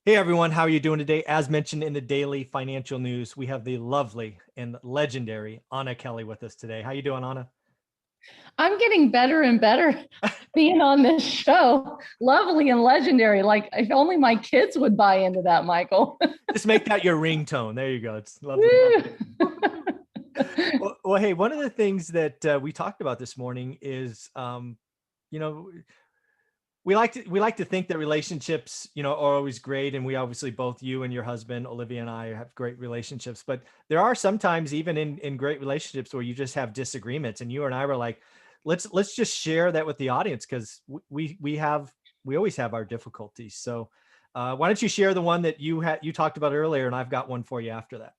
Hey everyone, how are you doing today? As mentioned in the daily financial news, we have the lovely and legendary Anna Kelly with us today. How you doing, Anna? I'm getting better and better being on this show. Lovely and legendary. Like, if only my kids would buy into that, Michael. Just make that your ringtone. There you go. It's lovely. Woo! Well, hey, one of the things that we talked about this morning is, you know, we like to think that relationships, are always great, and we obviously both you and your husband Olivia and I have great relationships. But there are sometimes even in great relationships where you just have disagreements, and you and I were like, let's just share that with the audience because we always have our difficulties. So why don't you share the one that you talked about earlier, and I've got one for you after that.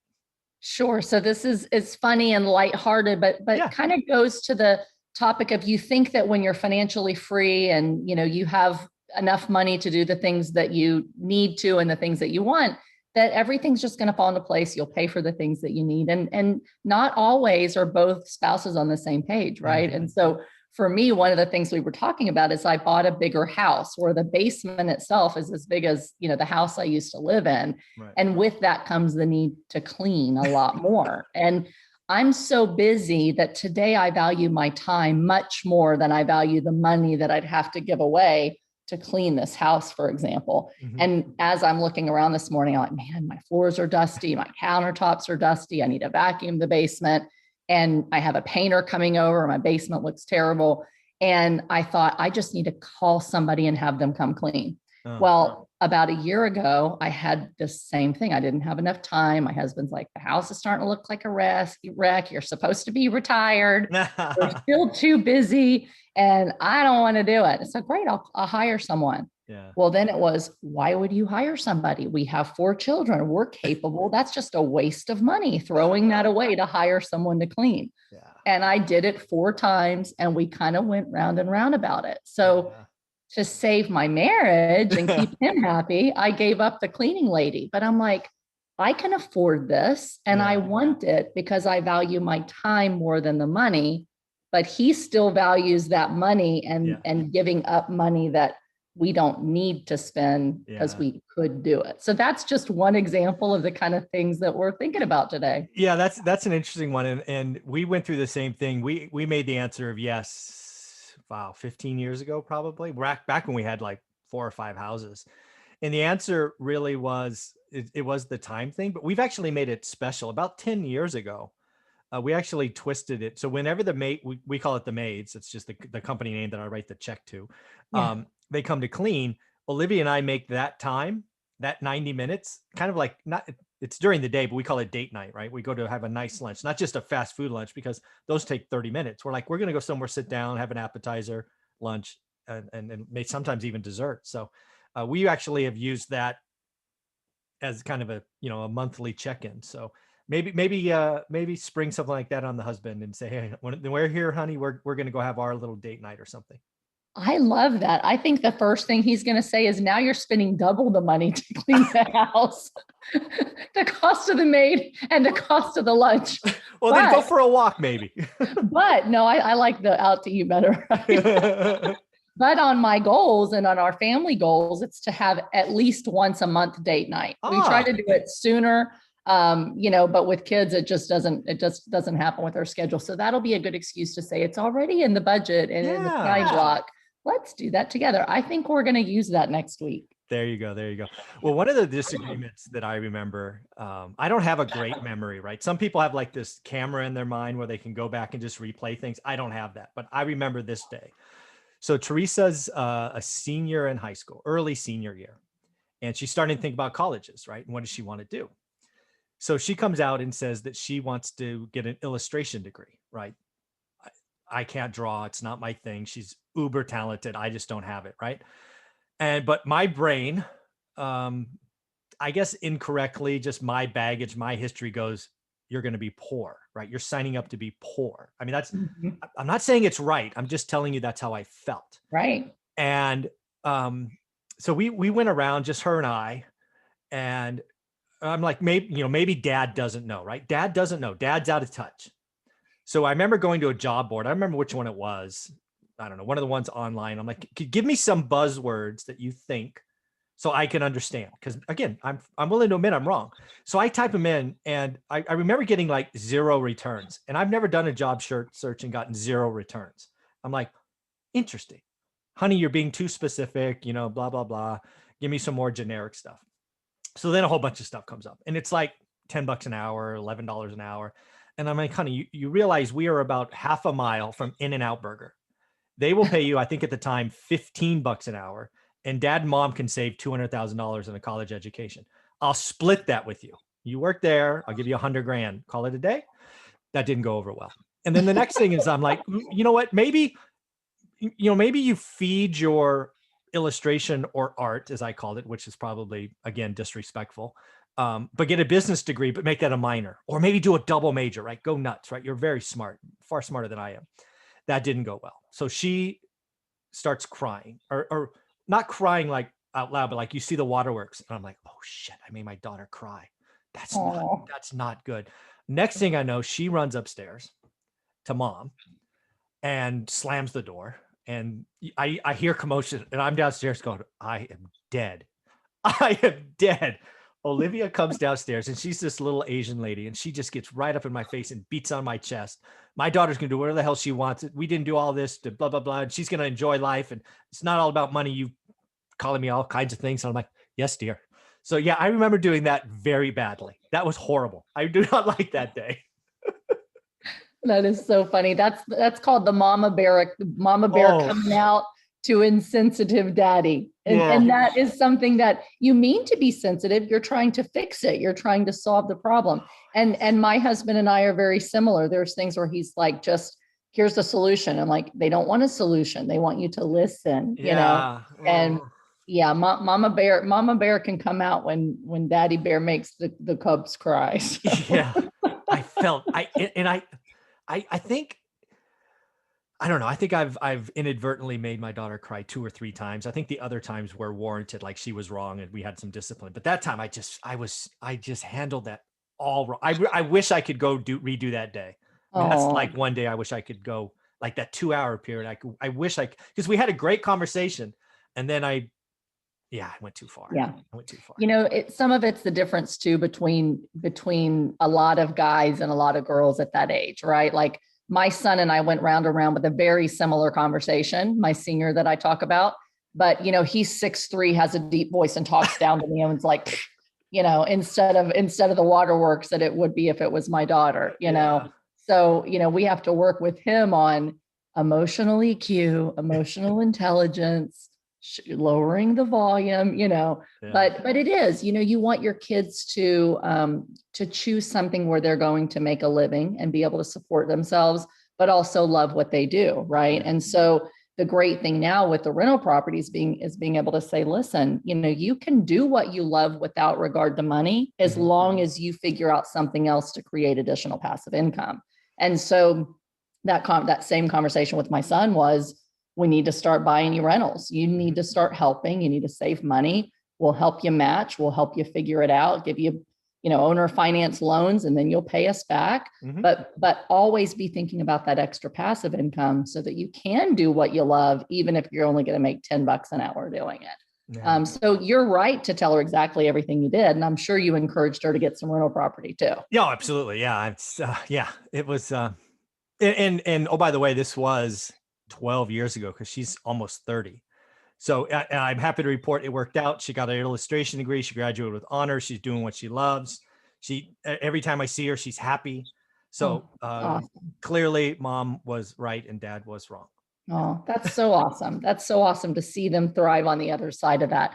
Sure. So this is it's funny and lighthearted, but Yeah. kind of goes to the topic of you think that when you're financially free and you have enough money to do the things that you need to and the things that you want, that everything's just going to fall into place. You'll pay for the things that you need. And not always are both spouses on the same page, right? Mhm. And so for me, one of the things we were talking about is I bought a bigger house where the basement itself is as big as, the house I used to live in. Right. And with that comes the need to clean a lot more. And I'm so busy that today I value my time much more than I value the money that I'd have to give away to clean this house, for example. Mhm. And as I'm looking around this morning, I'm like, man, my floors are dusty, my countertops are dusty. I need to vacuum the basement. And I have a painter coming over. My basement looks terrible. And I thought, I just need to call somebody and have them come clean. Oh. Well, about a year ago, I had this same thing. I didn't have enough time. My husband's like, the house is starting to look like a wreck. You're supposed to be retired. We're still too busy and I don't want to do it. So great, I'll hire someone. Yeah. Well, then it was, why would you hire somebody? We have 4 children. We're capable. That's just a waste of money throwing that away to hire someone to clean. Yeah. And I did it 4 times and we kind of went round and round about it. So to save my marriage and keep him happy, I gave up the cleaning lady. But I'm like, I can afford this and I want it because I value my time more than the money. But he still values that money and giving up money that we don't need to spend because we could do it. So that's just one example of the kind of things that we're thinking about today. Yeah, that's an interesting one, and we went through the same thing. We made the answer of yes, wow, 15 years ago, probably back when we had like 4 or 5 houses, and the answer really was it was the time thing. But we've actually made it special. About 10 years ago, we actually twisted it. So whenever the maid, we call it the maids. It's just the company name that I write the check to. Yeah. They come to clean. Olivia and I make that time, that 90 minutes, kind of like not. It's during the day, but we call it date night, right? We go to have a nice lunch, not just a fast food lunch, because those take 30 minutes. We're like, we're going to go somewhere, sit down, have an appetizer, lunch, and sometimes even dessert. So we actually have used that as kind of a monthly check-in. So maybe spring something like that on the husband and say, hey, when we're here, honey, we're going to go have our little date night or something. I love that. I think the first thing he's going to say is now you're spending double the money to clean the house, the cost of the maid and the cost of the lunch. Well, then go for a walk, maybe. But no, I like the out to eat better. But on my goals and on our family goals, it's to have at least once a month date night. We try to do it sooner, but with kids, it just doesn't happen with our schedule. So that'll be a good excuse to say it's already in the budget and in the time block. Let's do that together. I think we're going to use that next week. There you go. There you go. Well, one of the disagreements that I remember, I don't have a great memory, right? Some people have like this camera in their mind where they can go back and just replay things. I don't have that, but I remember this day. So Teresa's a senior in high school, early senior year, and she's starting to think about colleges, right? And what does she want to do? So she comes out and says that she wants to get an illustration degree, right? I can't draw. It's not my thing. She's uber talented. I just don't have it, right? But my brain, I guess incorrectly, just my baggage, my history goes, you're going to be poor, right? You're signing up to be poor. I mean, I'm not saying it's right. I'm just telling you that's how I felt. Right. And so we went around, just her and I, and I'm like, maybe dad doesn't know, right? Dad doesn't know. Dad's out of touch. So I remember going to a job board. I remember which one it was. I don't know, one of the ones online. I'm like, give me some buzzwords that you think so I can understand. Because again, I'm willing to admit I'm wrong. So I type them in, and I remember getting like 0 returns. And I've never done a job search and gotten 0 returns. I'm like, interesting. Honey, you're being too specific, blah, blah, blah. Give me some more generic stuff. So then a whole bunch of stuff comes up, and it's like $10 an hour, $11 an hour. And I'm like, honey, you realize we are about half a mile from In-N-Out Burger. They will pay you, I think at the time, $15 an hour, and dad and mom can save $200,000 in a college education. I'll split that with you. You work there, I'll give you $100,000. Call it a day. That didn't go over well. And then the next thing is, I'm like, you know what? Maybe you feed your illustration or art, as I called it, which is probably, again, disrespectful, but get a business degree, but make that a minor, or maybe do a double major, right? Go nuts, right? You're very smart, far smarter than I am. That didn't go well. So she starts crying, or not crying like out loud, but like you see the waterworks. And I'm like, oh shit, I made my daughter cry. That's not good. Next thing I know, she runs upstairs to mom and slams the door. And I hear commotion, and I'm downstairs going, I am dead. I am dead. Olivia comes downstairs, and she's this little Asian lady, and she just gets right up in my face and beats on my chest. My daughter's going to do whatever the hell she wants. We didn't do all this to blah, blah, blah. And she's going to enjoy life. And it's not all about money. You calling me all kinds of things. And I'm like, yes, dear. So yeah, I remember doing that very badly. That was horrible. I do not like that day. That is so funny. That's called the mama bear coming out to insensitive daddy. And that is something that you mean to be sensitive. You're trying to fix it. You're trying to solve the problem. And my husband and I are very similar. There's things where he's like, just here's the solution. And like, they don't want a solution. They want you to listen, and mama bear can come out when daddy bear makes the cubs cry. So. Yeah. I think, I don't know. I think I've inadvertently made my daughter cry 2 or 3 times. I think the other times were warranted, like she was wrong and we had some discipline. But that time I just handled that all wrong. I wish I could go redo that day. I mean, that's like one day I wish I could go, like that 2-hour period. I wish because we had a great conversation, and then I went too far. Yeah. I went too far. Some of it's the difference too between a lot of guys and a lot of girls at that age, right? Like my son and I went round and round with a very similar conversation, my senior that I talk about, but he's 6'3", has a deep voice and talks down to me and it's like, instead of the waterworks that it would be if it was my daughter, So, we have to work with him on emotional EQ, emotional intelligence, lowering the volume, but it is, you want your kids to choose something where they're going to make a living and be able to support themselves, but also love what they do. Right. And so the great thing now with the rental properties being able to say, listen, you can do what you love without regard to money, as long as you figure out something else to create additional passive income. And so that same conversation with my son was, we need to start buying you rentals. You need to start helping. You need to save money. We'll help you match. We'll help you figure it out, give you, owner finance loans, and then you'll pay us back. But always be thinking about that extra passive income so that you can do what you love, even if you're only going to make $10 an hour doing it. Yeah. So you're right to tell her exactly everything you did. And I'm sure you encouraged her to get some rental property too. Yeah, absolutely. Yeah. It was, and oh, by the way, this was 12 years ago, because she's almost 30. So I'm happy to report it worked out. She got an illustration degree. She graduated with honors. She's doing what she loves. Every time I see her, she's happy. So awesome. Clearly mom was right and dad was wrong. Oh, that's so awesome. That's so awesome to see them thrive on the other side of that.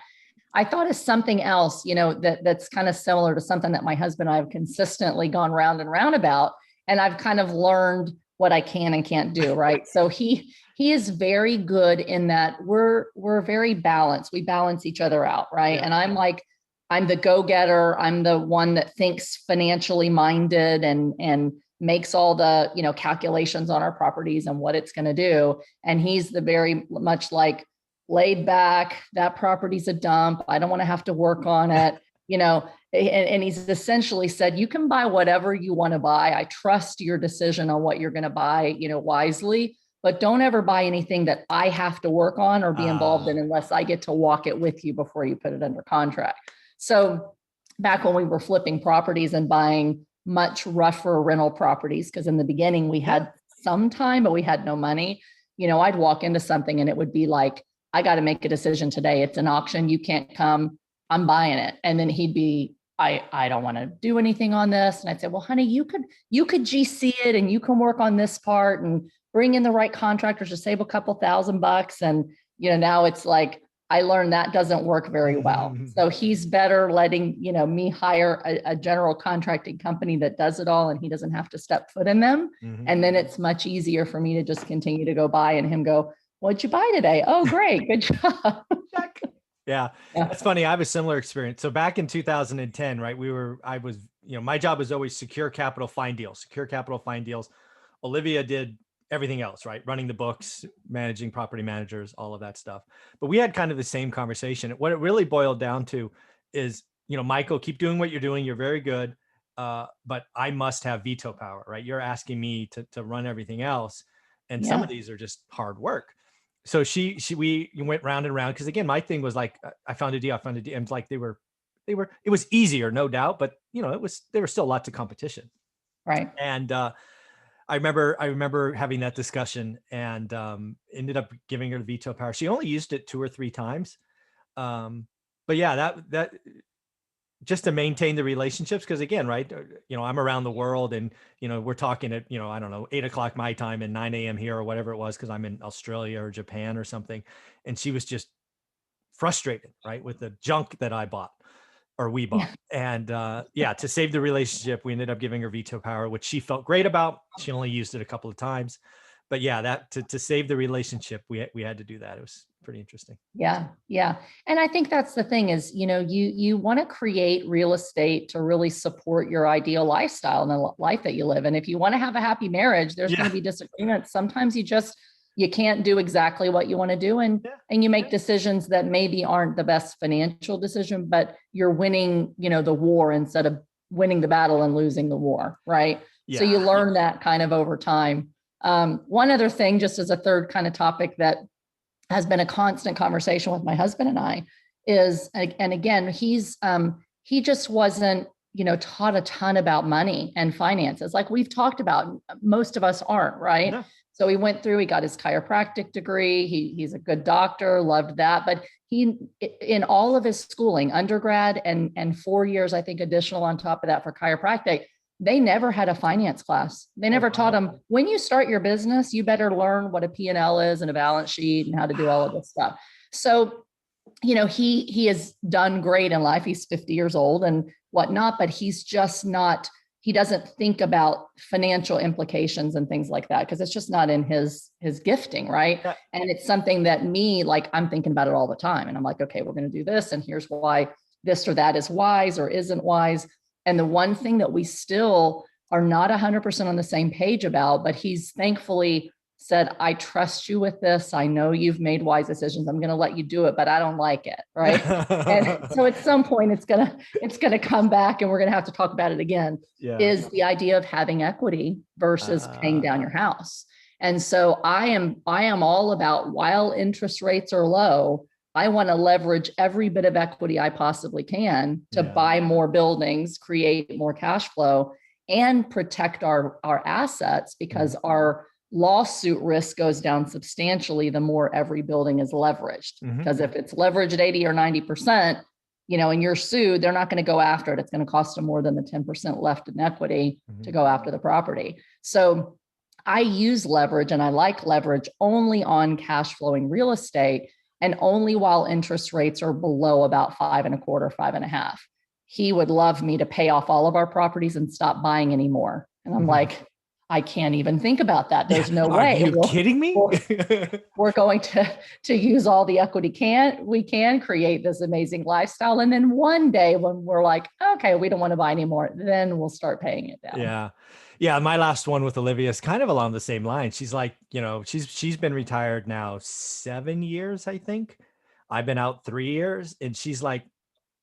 I thought of something else, that's kind of similar to something that my husband and I have consistently gone round and round about. And I've kind of learned what I can and can't do. Right. So he is very good in that we're very balanced. We balance each other out. Right. Yeah. And I'm the go-getter. I'm the one that thinks financially minded and makes all the, calculations on our properties and what it's going to do. And he's the very much like laid back, that property's a dump. I don't want to have to work on it. And he's essentially said, you can buy whatever you want to buy. I trust your decision on what you're going to buy, wisely, but don't ever buy anything that I have to work on or be involved in Ah, unless I get to walk it with you before you put it under contract. So back when we were flipping properties and buying much rougher rental properties, because in the beginning we had some time, but we had no money. I'd walk into something and it would be like, I got to make a decision today. It's an auction. You can't come. I'm buying it. And then he'd be, I don't want to do anything on this. And I'd say, well, honey, you could GC it and you can work on this part and bring in the right contractors to save a couple $1,000. And, now it's like, I learned that doesn't work very well. So he's better letting, me hire a general contracting company that does it all and he doesn't have to step foot in them. And then it's much easier for me to just continue to go by and him go, what'd you buy today? Oh, great. Good job. yeah, that's funny. I have a similar experience. So back in 2010, right, my job was always secure capital, find deals. Olivia did everything else, right? Running the books, managing property managers, all of that stuff. But we had kind of the same conversation. What it really boiled down to is, Michael, keep doing what you're doing. You're very good. But I must have veto power, right? You're asking me to run everything else. And some of these are just hard work. So we went round and round. Cause again, my thing was like, I found a deal. And like, it was easier, no doubt, but there was still lots of competition. Right. And, I remember having that discussion and ended up giving her the veto power. She only used it 2 or 3 times. But yeah, that just to maintain the relationships. Cause again, right. I'm around the world and, we're talking at, I don't know, 8:00 my time and 9 a.m. here or whatever it was. Cause I'm in Australia or Japan or something. And she was just frustrated, right. With the junk that I bought. Or we bought. And to save the relationship, we ended up giving her veto power, which she felt great about. She only used it a couple of times. But yeah, that to save the relationship, we had to do that. It was pretty interesting. Yeah. Yeah. And I think that's the thing is, you want to create real estate to really support your ideal lifestyle and the life that you live. And if you want to have a happy marriage, there's going to be disagreements. Sometimes you can't do exactly what you want to do. And you make decisions that maybe aren't the best financial decision, but you're winning, the war instead of winning the battle and losing the war. Right. Yeah. So you learn that kind of over time. One other thing, just as a third kind of topic that has been a constant conversation with my husband and I is, and again, he just wasn't, taught a ton about money and finances. Like we've talked about, most of us aren't, right? No. So he went through, he got his chiropractic degree. He's a good doctor, loved that. But he, in all of his schooling, undergrad and 4 years, I think additional on top of that for chiropractic, they never had a finance class. They never taught him, when you start your business, you better learn what a P&L is and a balance sheet and how to do all of this stuff. So, he has done great in life. He's 50 years old and whatnot, but he's just not, he doesn't think about financial implications and things like that because it's just not in his gifting, right? Yeah. And it's something that I'm thinking about it all the time. And I'm like, okay, we're going to do this. And here's why this or that is wise or isn't wise. And the one thing that we still are not 100% on the same page about, but he's thankfully said, I trust you with this. I know you've made wise decisions. I'm going to let you do it, but I don't like it. Right. And so at some point it's going to come back and we're going to have to talk about it again, is the idea of having equity versus paying down your house. And so I am all about, while interest rates are low, I want to leverage every bit of equity I possibly can to buy more buildings, create more cash flow, and protect our assets, because our lawsuit risk goes down substantially the more every building is leveraged. Because if it's leveraged at 80 or 90%, and you're sued, they're not going to go after it. It's going to cost them more than the 10% left in equity to go after the property. So I use leverage, and I like leverage only on cash flowing real estate, and only while interest rates are below about 5.25, 5.5. He would love me to pay off all of our properties and stop buying anymore. And I'm like, I can't even think about that. There's no way. Are you kidding me? We're going to use all the equity we can create this amazing lifestyle. And then one day when we're like, okay, we don't want to buy anymore, then we'll start paying it down. Yeah. Yeah. My last one with Olivia is kind of along the same line. She's like, she's been retired now 7 years, I think. I've been out 3 years, and she's like,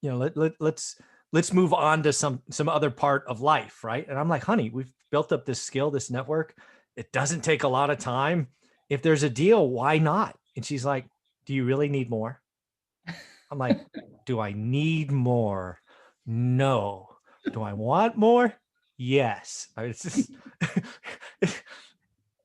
let's move on to some other part of life. Right. And I'm like, honey, we've built up this skill, this network. It doesn't take a lot of time. if there's a deal, why not? And she's like, do you really need more? I'm like, do I need more? No. Do I want more? Yes. I mean, it's just,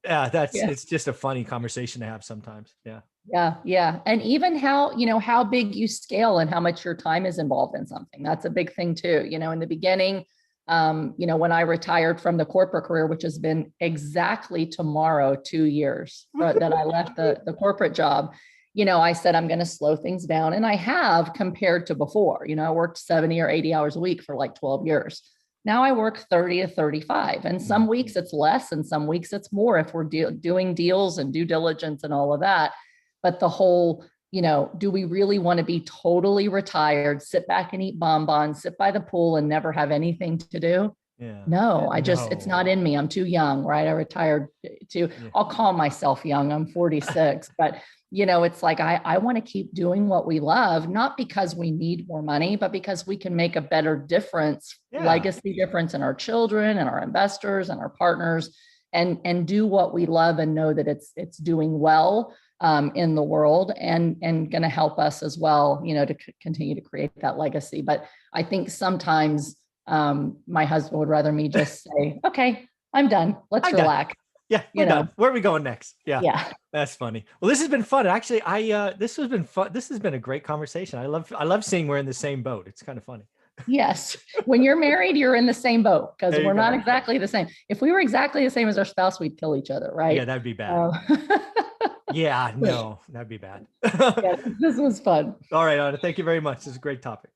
yeah, Yeah. it's just a funny conversation to have sometimes. Yeah. Yeah, yeah. And even how, how big you scale and how much your time is involved in something. That's a big thing too. In the beginning, when I retired from the corporate career, which has been exactly tomorrow, 2 years that I left the corporate job, I said, I'm going to slow things down. And I have compared to before. I worked 70 or 80 hours a week for like 12 years. Now I work 30 to 35, and some weeks it's less and some weeks it's more if we're doing deals and due diligence and all of that. But the whole, do we really want to be totally retired, sit back and eat bonbons, sit by the pool and never have anything to do? Yeah. No, it's not in me. I'm too young, right? I retired I'll call myself young. I'm 46, but it's like, I want to keep doing what we love, not because we need more money, but because we can make a better difference, legacy difference in our children and our investors and our partners, and do what we love and know that it's doing well in the world and going to help us as well, to continue to create that legacy. But I think sometimes my husband would rather me just say, okay, I'm done. Let's relax. Yeah, we're done. Where are we going next? Yeah. Yeah. That's funny. Well, this has been fun. Actually, this has been fun. This has been a great conversation. I love seeing we're in the same boat. It's kind of funny. Yes. When you're married, you're in the same boat because we're not exactly the same. If we were exactly the same as our spouse, we'd kill each other, right? Yeah, that'd be bad. Yeah, no, that'd be bad. Yeah, this was fun. All right, Anna, thank you very much. This is a great topic.